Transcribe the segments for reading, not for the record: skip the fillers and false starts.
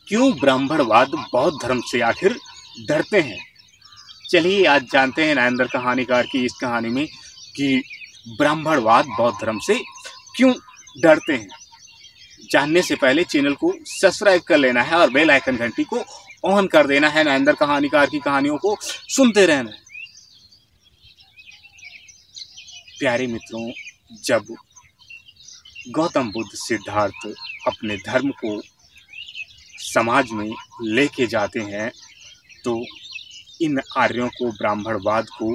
क्यों ब्राह्मणवाद बौद्ध धर्म से आखिर डरते हैं? चलिए आज जानते हैं नरेंद्र कहानीकार की इस कहानी में कि ब्राह्मणवाद बौद्ध धर्म से क्यों डरते हैं। जानने से पहले चैनल को सब्सक्राइब कर लेना है और बेल आइकन घंटी को ऑन कर देना है। नरेंद्र कहानीकार की कहानियों को सुनते रहना है। प्यारे मित्रों, जब गौतम बुद्ध सिद्धार्थ अपने धर्म को समाज में लेके जाते हैं तो इन आर्यों को, ब्राह्मणवाद को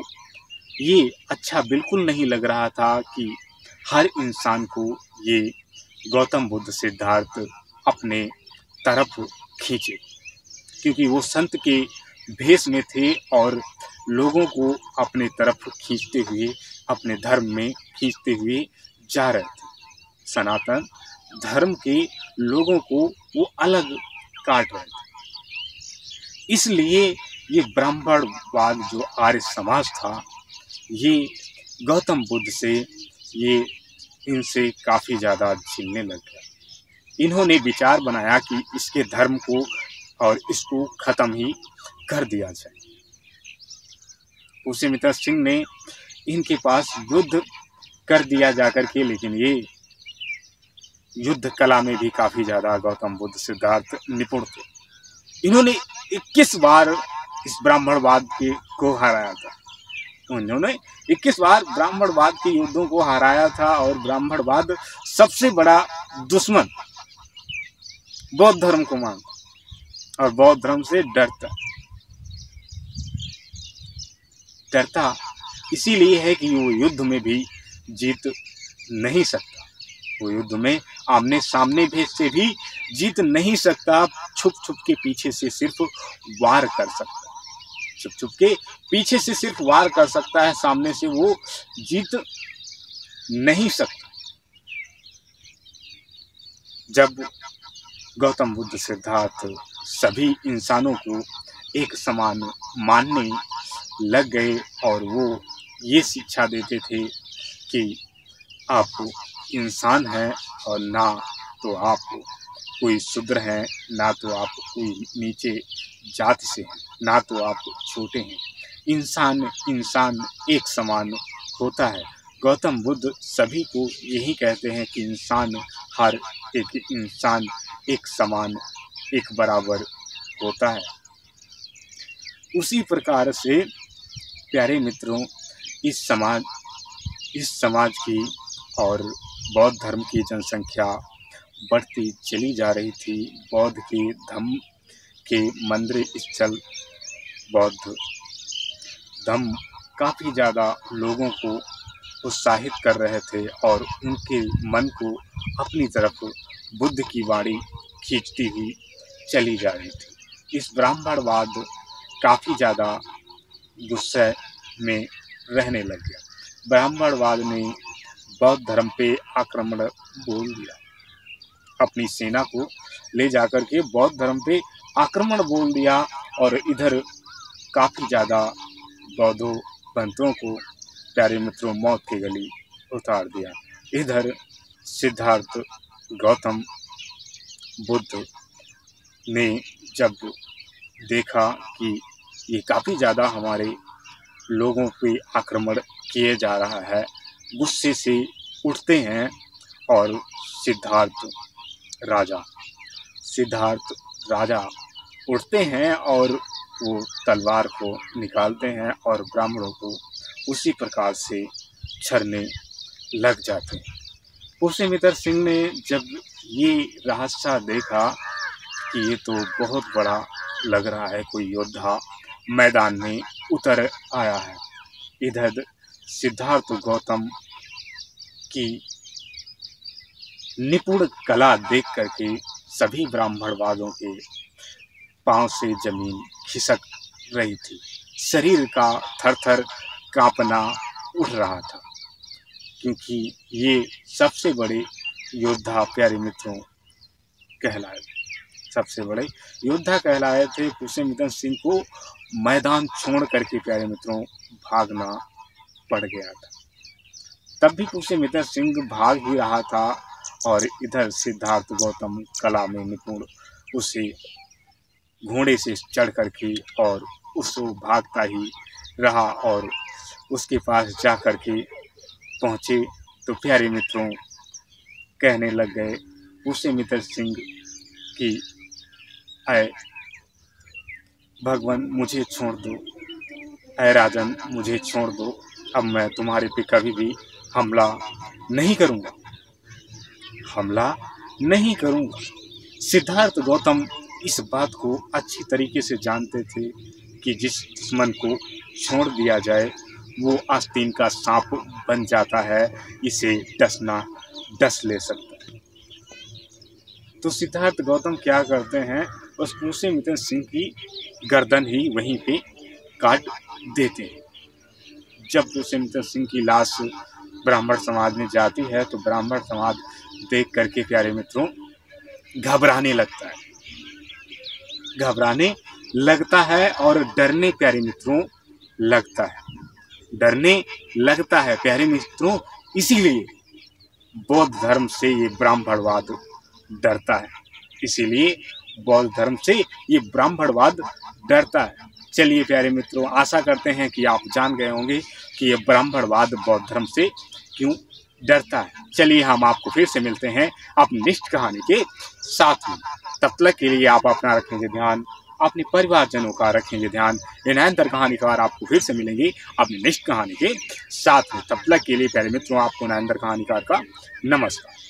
ये अच्छा बिल्कुल नहीं लग रहा था कि हर इंसान को ये गौतम बुद्ध सिद्धार्थ अपने तरफ खींचे, क्योंकि वो संत के भेष में थे और लोगों को अपने तरफ खींचते हुए, अपने धर्म में खींचते हुए जा रहे थे। सनातन धर्म के लोगों को वो अलग काट रहे थे। इसलिए ये ब्राह्मणवाद जो आर्य समाज था, ये गौतम बुद्ध से ये इनसे काफ़ी ज़्यादा झिलने लग गया। इन्होंने विचार बनाया कि इसके धर्म को और इसको ख़त्म ही कर दिया जाए। पुष्यमित्र सिंह ने इनके पास युद्ध कर दिया जाकर के, लेकिन ये युद्ध कला में भी काफ़ी ज़्यादा गौतम बुद्ध सिद्धार्थ निपुण थे। इन्होंने 21 बार इस ब्राह्मणवाद को हराया था। उन्होंने 21 बार ब्राह्मणवाद के युद्धों को हराया था और ब्राह्मणवाद सबसे बड़ा दुश्मन बौद्ध धर्म को मानता और बौद्ध धर्म से डरता इसीलिए है कि वो युद्ध में भी जीत नहीं सकता। वो युद्ध में आमने सामने से भी जीत नहीं सकता। छुप छुप के पीछे से सिर्फ वार कर सकता है। छुप छुप के पीछे से सिर्फ वार कर सकता है, सामने से वो जीत नहीं सकता। जब गौतम बुद्ध सिद्धार्थ सभी इंसानों को एक समान मानने लग गए और वो ये शिक्षा देते थे कि आप इंसान हैं और ना तो आप कोई शूद्र हैं, ना तो आप कोई नीचे जाति से हैं, ना तो आप छोटे हैं। इंसान एक समान होता है। गौतम बुद्ध सभी को यही कहते हैं कि हर एक इंसान एक समान, एक बराबर होता है। उसी प्रकार से प्यारे मित्रों, इस समाज की और बौद्ध धर्म की जनसंख्या बढ़ती चली जा रही थी। बौद्ध के धम्म के मंदिर स्थल, बौद्ध धम्म काफ़ी ज़्यादा लोगों को उत्साहित कर रहे थे और उनके मन को अपनी तरफ बुद्ध की वाणी खींचती हुई चली जा रही थी। इस ब्राह्मणवाद काफ़ी ज़्यादा गुस्से में रहने लग गया। ब्राह्मणवाद ने बौद्ध धर्म पे आक्रमण बोल दिया। अपनी सेना को ले जाकर के बौद्ध धर्म पे आक्रमण बोल दिया और इधर काफ़ी ज़्यादा बौद्धों को, प्यारे मित्रों, मौत की गली उतार दिया। इधर सिद्धार्थ गौतम बुद्ध ने जब देखा कि ये काफ़ी ज़्यादा हमारे लोगों पे आक्रमण किए जा रहा है, गुस्से से उठते हैं और सिद्धार्थ राजा उठते हैं और वो तलवार को निकालते हैं और ब्राह्मणों को उसी प्रकार से छरने लग जाते हैं। पुष्यमित्र सिंह ने जब ये रहस्य देखा कि ये तो बहुत बड़ा लग रहा है, कोई योद्धा मैदान में उतर आया है। इधर सिद्धार्थ गौतम की निपुण कला देख करके सभी ब्राह्मणवादियों के पांव से जमीन खिसक रही थी। शरीर का थर-थर कांपना उठ रहा था, क्योंकि ये सबसे बड़े योद्धा, प्यारे मित्रों, सबसे बड़े योद्धा कहलाए थे। पुष्यमित्र सिंह को मैदान छोड़ करके, प्यारे मित्रों, भागना पड़ गया था। तब भी पुष्यमित्र सिंह भाग ही रहा था और इधर सिद्धार्थ गौतम कला में निपुण उसे घोड़े से चढ़ करके और उसको भागता ही रहा और उसके पास जा करके पहुँचे तो प्यारे मित्रों कहने लग गए पुष्यमित्र सिंह कि ऐ भगवान मुझे छोड़ दो, ऐ राजन मुझे छोड़ दो, अब मैं तुम्हारे पे कभी भी हमला नहीं करूँगा, हमला नहीं करूँगा। सिद्धार्थ गौतम इस बात को अच्छी तरीके से जानते थे कि जिस दुश्मन को छोड़ दिया जाए वो आस्तीन का सांप बन जाता है, इसे डसना डस ले सकता है। तो सिद्धार्थ गौतम क्या करते हैं, उस पुष्यमित्र सिंह की गर्दन ही वहीं पे काट देते हैं। जब पुष्यमित्र सिंह की लाश ब्राह्मण समाज में जाती है तो ब्राह्मण समाज देख करके प्यारे मित्रों घबराने लगता है, घबराने लगता है और डरने प्यारे मित्रों लगता है, डरने लगता है प्यारे मित्रों। इसीलिए बौद्ध धर्म से ये ब्राह्मणवाद डरता है, इसीलिए बौद्ध धर्म से ये ब्राह्मणवाद डरता है। चलिए प्यारे मित्रों, आशा करते हैं कि आप जान गए होंगे कि ये ब्राह्मणवाद बौद्ध धर्म से क्यों डरता है। चलिए हम आपको फिर से मिलते हैं अपनी नेक्स्ट कहानी के साथ में। तब तक के लिए आप अपना रखेंगे ध्यान, अपने परिवारजनों का रखेंगे ध्यान। ये नयनतर कहानीकार आपको फिर से मिलेंगे अपनी नेक्स्ट कहानी के साथ में। तब तक के लिए प्यारे मित्रों आपको नयनतर कहानीकार का नमस्कार।